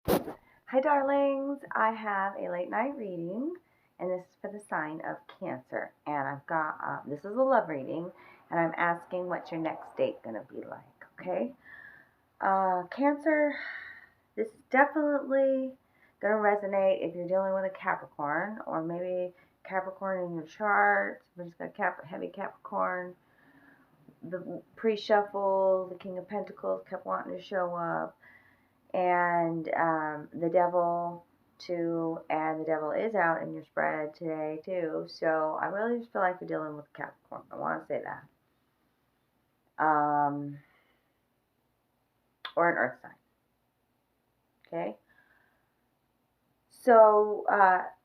Hi, darlings. I have a late night reading, and this is for the sign of Cancer. And I've got this is a love reading, and I'm asking what's your next date going to be like, okay? Cancer, this is definitely going to resonate if you're dealing with a Capricorn, or maybe Capricorn in your chart. Somebody's got heavy Capricorn. The pre shuffle, the King of Pentacles kept wanting to show up and the devil too, and the devil is out in your spread today too. So I really just feel like you're dealing with Capricorn. I want to say that, or an Earth sign. Okay. So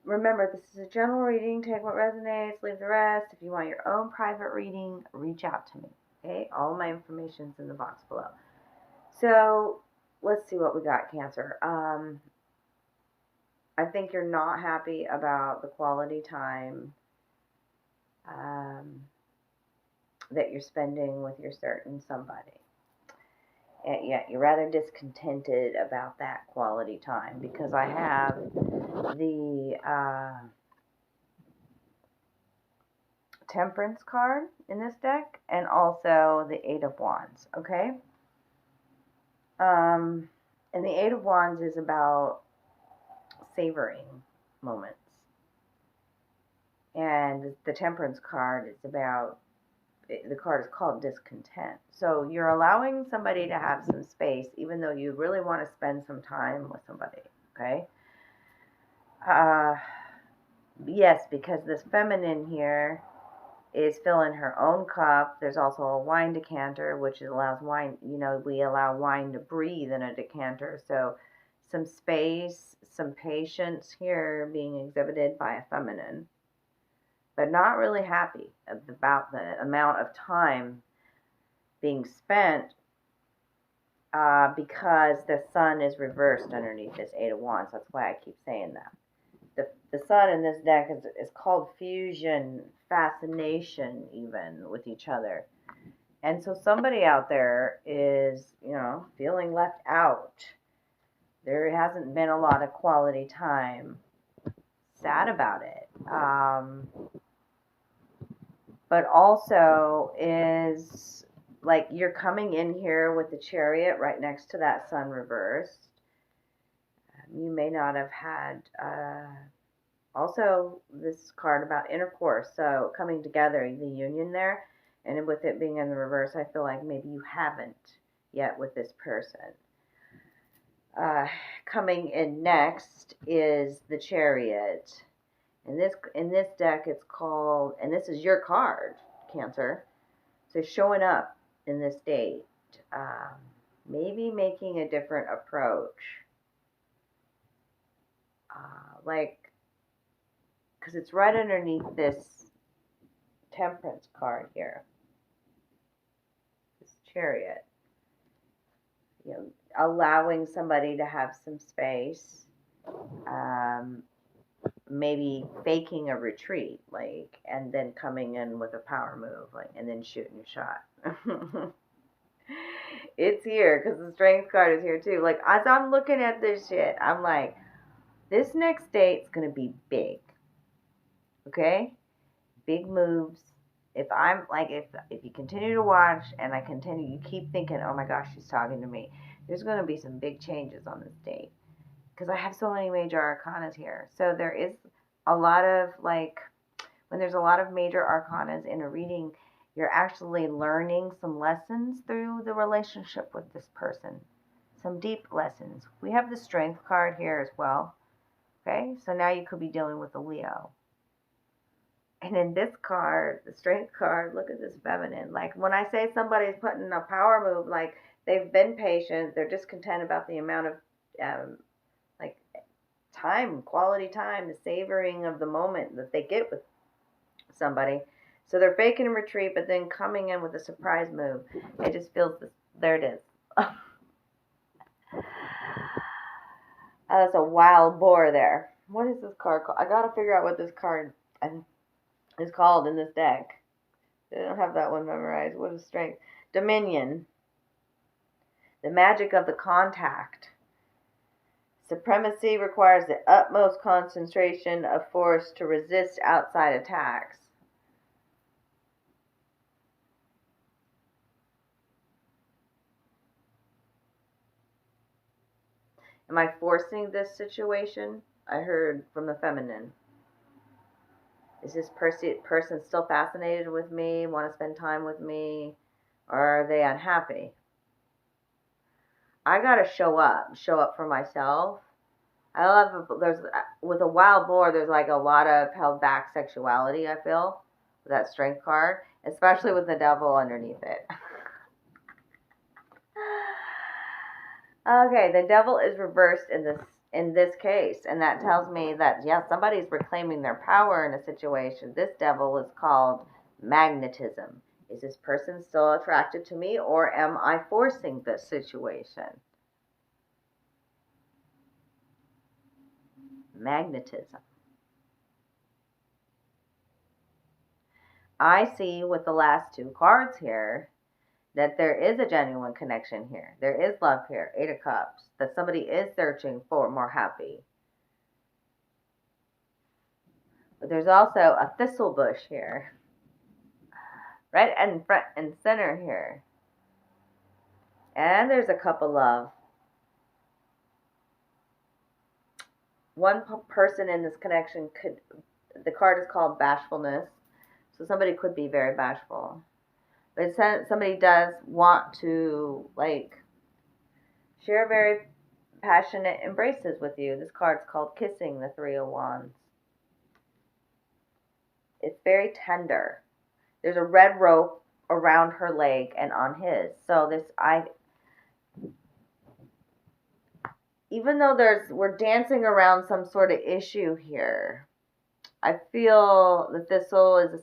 remember, this is a general reading. Take what resonates, leave the rest. If you want your own private reading, reach out to me. Okay. All my information's in the box below. So let's see what we got, Cancer. I think you're not happy about the quality time um, that you're spending with your certain somebody. And yet you're rather discontented about that quality time because I have the Temperance card in this deck and also the Eight of Wands, okay? And the Eight of Wands is about savoring moments. And the Temperance card is about the card is called discontent. So you're allowing somebody to have some space, even though you really want to spend some time with somebody. Okay. Uh, yes, because this feminine here is filling her own cup. There's also a wine decanter, which allows wine. We allow wine to breathe in a decanter. So some space, some patience here being exhibited by a feminine, but not really happy about the amount of time being spent because the sun is reversed underneath this Eight of Wands. That's why I keep saying that. The sun in this deck is called fusion, fascination, even with each other. And so somebody out there is, feeling left out. There hasn't been a lot of quality time. Sad about it. But also is like you're coming in here with the Chariot right next to that sun reversed. You may not have had also this card about intercourse, so coming together, the union there, and with it being in the reverse, I feel like maybe you haven't yet with this person. Coming in next is the Chariot. In this deck, it's called, and this is your card, Cancer. So showing up in this date, um, maybe making a different approach, like because it's right underneath this Temperance card here, this Chariot. Allowing somebody to have some space. Um, Maybe faking a retreat, like, and then coming in with a power move, like, and then shooting your shot. It's here because the Strength card is here too. Like, as I'm looking at this shit, I'm like, this next date's gonna be big. Okay, big moves. If you continue to watch and you keep thinking, oh my gosh, she's talking to me. There's gonna be some big changes on this date because I have so many major arcanas here. So there is a lot of when there's a lot of major arcanas in a reading, you're actually learning some lessons through the relationship with this person. Some deep lessons. We have the Strength card here as well. Okay, so now you could be dealing with a Leo. And in this card, the Strength card, look at this feminine. Like when I say somebody's putting a power move, like they've been patient, they're discontent about the amount of like time, quality time, the savoring of the moment that they get with somebody. So they're faking a retreat, but then coming in with a surprise move. It just feels this. There it is. Oh, that's a wild boar there. What is this card called? I gotta figure out what this card is called in this deck. I don't have that one memorized. What is Strength? Dominion. The magic of the contact. Supremacy requires the utmost concentration of force to resist outside attacks. Am I forcing this situation? I heard from the feminine. Is this person still fascinated with me, want to spend time with me, or are they unhappy? I gotta show up for myself. I love, there's, with a wild boar, there's like a lot of held back sexuality, I feel, with that strength card, especially with the devil underneath it. Okay, the devil is reversed in this case, and that tells me that somebody's reclaiming their power in a situation. This devil is called magnetism. Is this person still attracted to me, or am I forcing this situation? Magnetism. I see with the last two cards here that there is a genuine connection here. There is love here. Eight of Cups. That somebody is searching for more happy. But there's also a thistle bush here. Right in front and center here. And there's a cup of love. One person in this connection could, the card is called bashfulness. So somebody could be very bashful. But somebody does want to, like, share very passionate embraces with you. This card's called Kissing, the Three of Wands. It's very tender. There's a red rope around her leg and on his. So even though we're dancing around some sort of issue here, I feel that thistle is a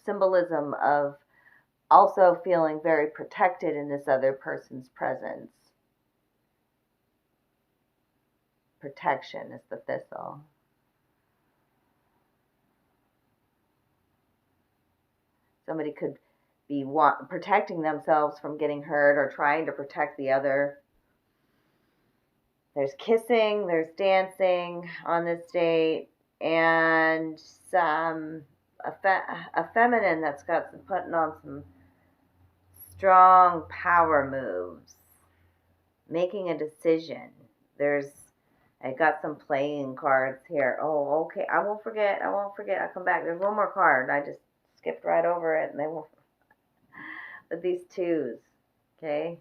symbolism of also feeling very protected in this other person's presence. Protection is the thistle. Somebody could be protecting themselves from getting hurt or trying to protect the other. There's kissing, there's dancing on this date, and a feminine that's putting on some strong power moves, making a decision. I got some playing cards here. Oh, okay. I won't forget. I'll come back. There's one more card. I just skipped right over it, and they won't. But these twos, okay?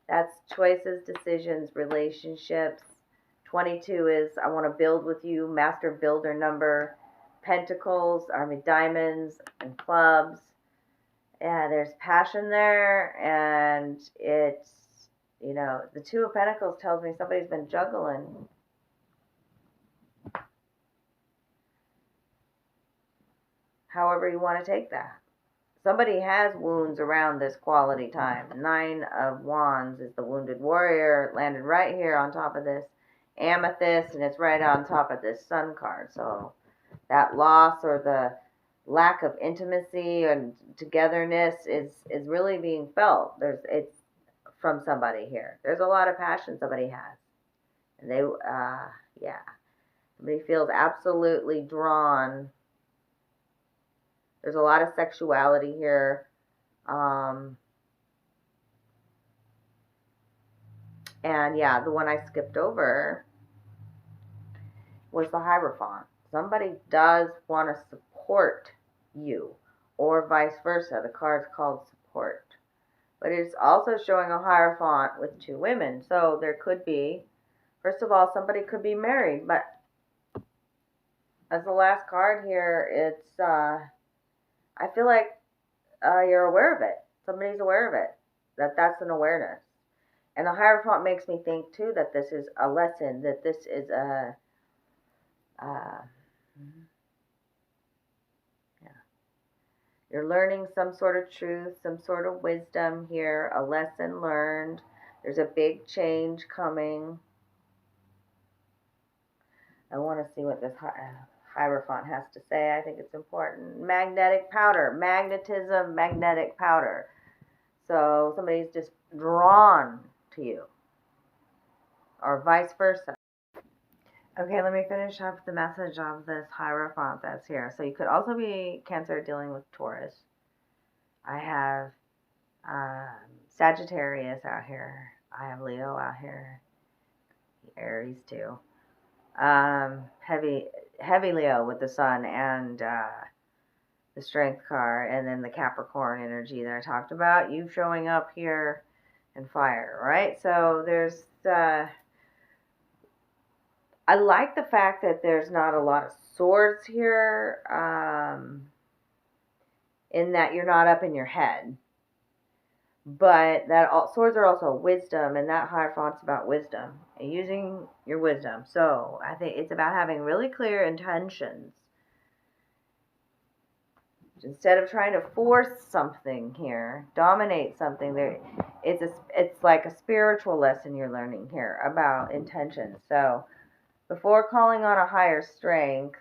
That's choices, decisions, relationships. 22 is I want to build with you, master builder number. Pentacles, diamonds, and clubs. Yeah, there's passion there, and it's, the Two of Pentacles tells me somebody's been juggling. However you want to take that. Somebody has wounds around this quality time. 9 of Wands is the Wounded Warrior. It landed right here on top of this Amethyst, and it's right on top of this Sun card. So that loss or the lack of intimacy and togetherness is really being felt. It's from somebody here. There's a lot of passion somebody has. And somebody feels absolutely drawn. There's a lot of sexuality here. And the one I skipped over was the Hierophant. Somebody does want to support you, or vice versa. The card's called support. But it's also showing a Hierophant with 2 women. So there could be, first of all, somebody could be married. But as the last card here, it's, I feel like you're aware of it. Somebody's aware of it. That's an awareness. And the Hierophant makes me think, too, that this is a lesson, that this is you're learning some sort of truth, some sort of wisdom here, a lesson learned. There's a big change coming. I want to see what this Hierophant has to say. I think it's important. Magnetic powder. Magnetism, magnetic powder. So somebody's just drawn to you. Or vice versa. Okay, let me finish up the message of this Hierophant that's here. So you could also be Cancer dealing with Taurus. I have Sagittarius out here. I have Leo out here. Aries too. Heavy Leo with the Sun and the Strength card, and then the Capricorn energy that I talked about. You showing up here and fire, right? So there's I like the fact that there's not a lot of swords here, in that you're not up in your head. But that swords are also wisdom, and that Hierophant's about wisdom and using your wisdom. So I think it's about having really clear intentions. Instead of trying to force something here, dominate something, it's like a spiritual lesson you're learning here about intentions. So before calling on a higher strength,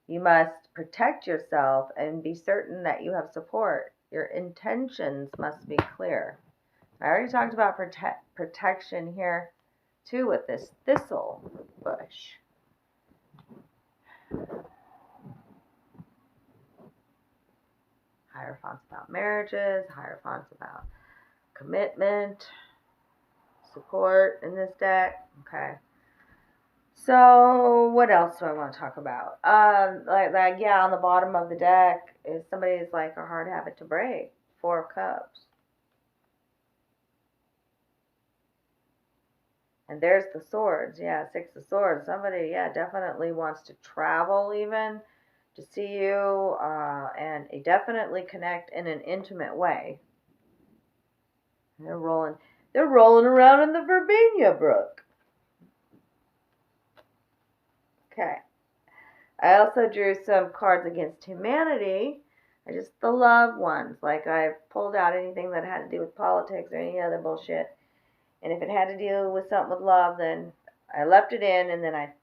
you must protect yourself and be certain that you have support. Your intentions must be clear. I already talked about protection here too with this thistle bush. Hierophant's about marriages, Hierophant's about commitment, support in this deck. Okay. So what else do I want to talk about? Like yeah, on the bottom of the deck is somebody's like a hard habit to break. 4 of Cups. And there's the swords. Yeah, 6 of Swords. Somebody, yeah, definitely wants to travel even to see you, and definitely connect in an intimate way. They're rolling around in the Virginia Brook. Okay. I also drew some cards against humanity. Just the love ones. Like I've pulled out anything that had to do with politics or any other bullshit. And if it had to deal with something with love, then I left it in, and then I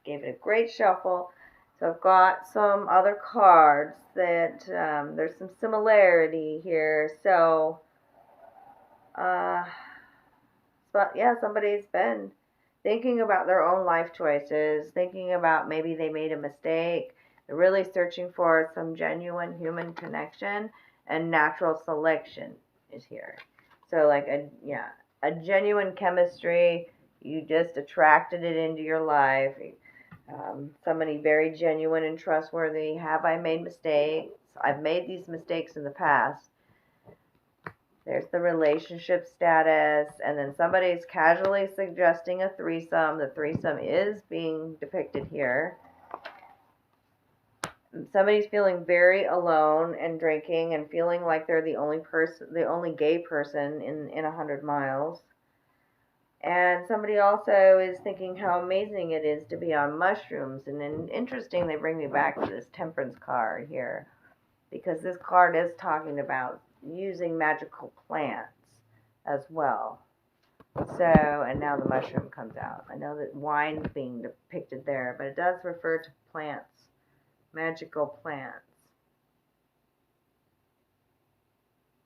gave it a great shuffle. So I've got some other cards that there's some similarity here. So, but yeah, somebody's been thinking about their own life choices, thinking about maybe they made a mistake. They're really searching for some genuine human connection, and natural selection is here. So like a genuine chemistry. You just attracted it into your life. Somebody very genuine and trustworthy. Have I made mistakes? I've made these mistakes in the past. There's the relationship status, and then somebody's casually suggesting a threesome. The threesome is being depicted here. Somebody's feeling very alone and drinking and feeling like they're the only gay person in 100 miles. And somebody also is thinking how amazing it is to be on mushrooms. And then interesting, they bring me back to this Temperance card here, because this card is talking about using magical plants as well. So, and now the mushroom comes out. I know that wine's being depicted there, but it does refer to plants, magical plants.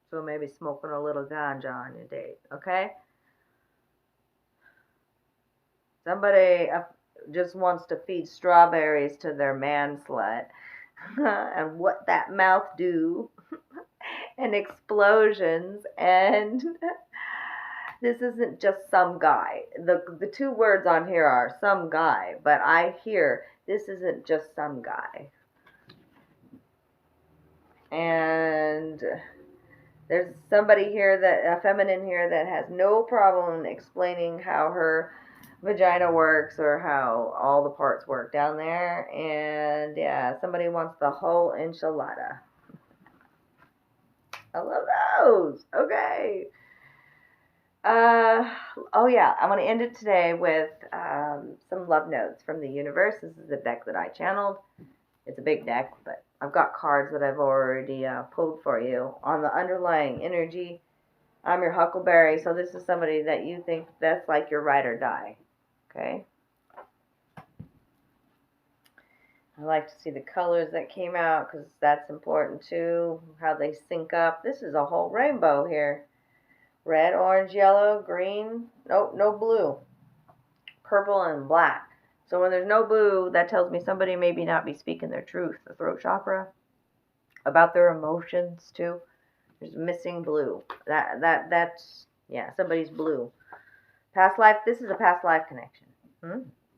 So maybe smoking a little ganja on your date, okay? Somebody just wants to feed strawberries to their man slut. And what that mouth do. And explosions. And this isn't just some guy. The 2 words on here are some guy. But I hear this isn't just some guy. And there's somebody here, a feminine here, that has no problem explaining how her vagina works or how all the parts work down there. And yeah, somebody wants the whole enchilada. I love those. Okay. Oh yeah, I'm going to end it today with some love notes from the universe. This is a deck that I channeled. It's a big deck, but I've got cards that I've already pulled for you on the underlying energy. I'm your Huckleberry, so this is somebody that you think that's like your ride or die. Okay. I like to see the colors that came out, because that's important too, how they sync up. This is a whole rainbow here. Red, orange, yellow, green. Nope, no blue. Purple and black. So when there's no blue, that tells me somebody maybe not be speaking their truth, the throat chakra, about their emotions too. There's missing blue. That's yeah, somebody's blue. Past life, this is a past life connection.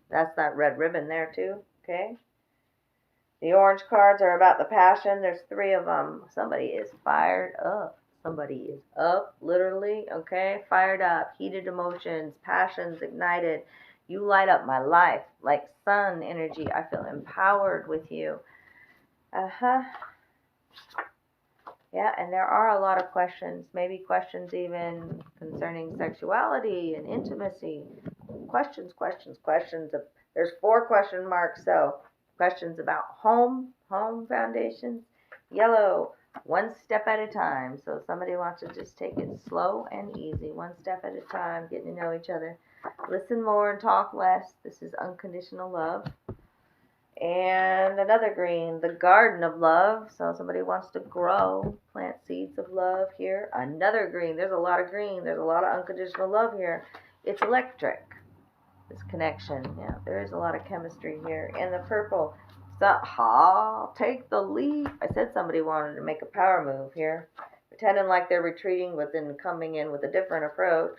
That's that red ribbon there too, okay? The orange cards are about the passion. There's 3 of them. Somebody is fired up. Somebody is up, literally, okay? Fired up, heated emotions, passions ignited. You light up my life like sun energy. I feel empowered with you. Yeah, and there are a lot of questions, maybe questions even concerning sexuality and intimacy. Questions. There's 4 question marks, so questions about home foundations. Yellow, one step at a time. So somebody wants to just take it slow and easy, one step at a time, getting to know each other. Listen more and talk less. This is unconditional love. And another green, the garden of love. So somebody wants to grow, plant seeds of love here. Another green. There's a lot of green. There's a lot of unconditional love here. It's electric. This connection. Yeah, there is a lot of chemistry here. And the purple. So, take the leap. I said somebody wanted to make a power move here. Pretending like they're retreating, but then coming in with a different approach.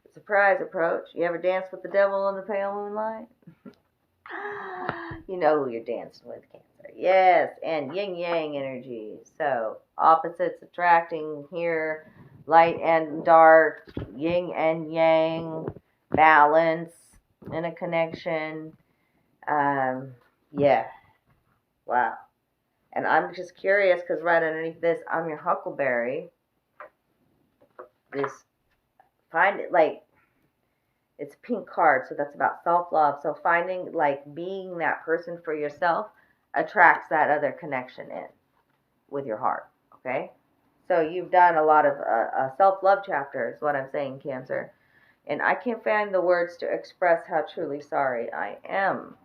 A surprise approach. You ever dance with the devil in the pale moonlight? You know who you're dancing with, Cancer. Yes, and yin-yang energy. So, opposites attracting here, light and dark, yin and yang, balance in a connection. Yeah. Wow. And I'm just curious because right underneath this, I'm your huckleberry. This, find it like, it's a pink card, so that's about self-love. So finding, like, being that person for yourself attracts that other connection in with your heart, okay? So you've done a lot of self-love chapter is what I'm saying, Cancer. And I can't find the words to express how truly sorry I am.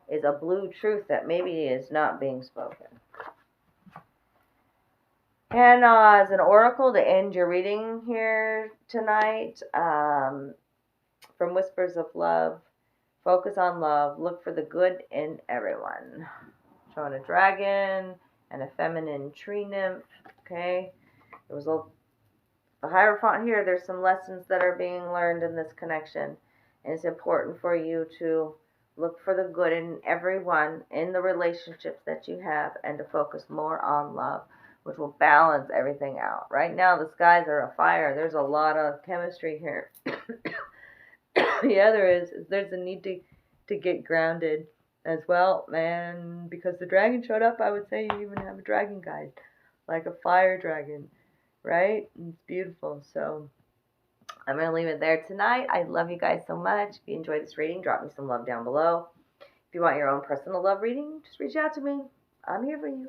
Is a blue truth that maybe is not being spoken. And as an oracle to end your reading here tonight, from Whispers of Love, focus on love, look for the good in everyone. Showing a dragon and a feminine tree nymph, okay? There was a Hierophant here. There's some lessons that are being learned in this connection. And it's important for you to look for the good in everyone, in the relationships that you have, and to focus more on love, which will balance everything out. Right now, the skies are afire. There's a lot of chemistry here. Yeah, there is. There's a need to get grounded as well. And because the dragon showed up, I would say you even have a dragon guide, like a fire dragon, right? It's beautiful. So I'm going to leave it there tonight. I love you guys so much. If you enjoyed this reading, drop me some love down below. If you want your own personal love reading, just reach out to me. I'm here for you.